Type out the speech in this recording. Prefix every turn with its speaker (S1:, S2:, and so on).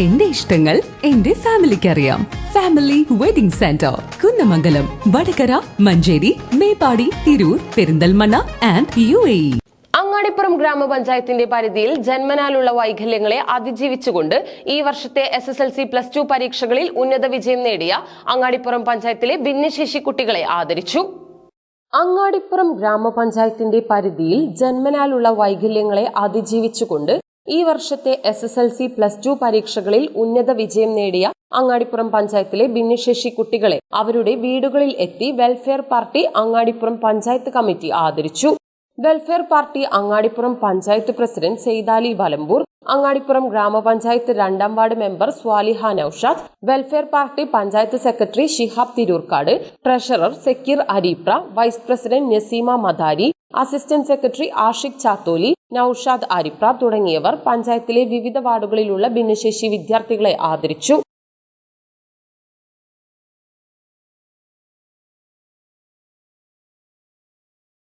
S1: എന്റെ ഇഷ്ടങ്ങൾ എന്റെ ഫാമിലിക്ക് അറിയാം. Family wedding centre, Kunnamangalam, Vadakara, Manjeri, Meppadi, Tirur, Perinthalmanna and UAE.
S2: Angadipuram ഗ്രാമപഞ്ചായത്തിന്റെ പരിധിയിൽ ജന്മനാലുള്ള വൈകല്യങ്ങളെ അതിജീവിച്ചുകൊണ്ട് ഈ വർഷത്തെ SSLC+2 പരീക്ഷകളിൽ ഉന്നത വിജയം നേടിയ അങ്ങാടിപ്പുറം പഞ്ചായത്തിലെ ഭിന്നശേഷി കുട്ടികളെ ആദരിച്ചു. അങ്ങാടിപ്പുറം ഗ്രാമപഞ്ചായത്തിന്റെ പരിധിയിൽ ജന്മനാലുള്ള വൈകല്യങ്ങളെ അതിജീവിച്ചുകൊണ്ട് ഈ വർഷത്തെ SSLC+2 പരീക്ഷകളിൽ ഉന്നത വിജയം നേടിയ അങ്ങാടിപ്പുറം പഞ്ചായത്തിലെ ഭിന്നശേഷി കുട്ടികളെ അവരുടെ വീടുകളിൽ എത്തി welfare party Angadippuram panchayat committee ആദരിച്ചു. Welfare party Angadippuram panchayat president Saithali Valambur, Angadippuram grama panchayat 2ാം ward member Swaliha Naushad, welfare party panchayat secretary Shihab Tirurkad, treasurer Zakir Areepra, vice president Naseema Madari, assistant secretary Ashiq Chatholi, Naushad Aripra തുടങ്ങിയവർ പഞ്ചായത്തിലെ വിവിധ വാർഡുകളിലുള്ള ഭിന്നശേഷി വിദ്യാർത്ഥികളെ ആദരിച്ചു.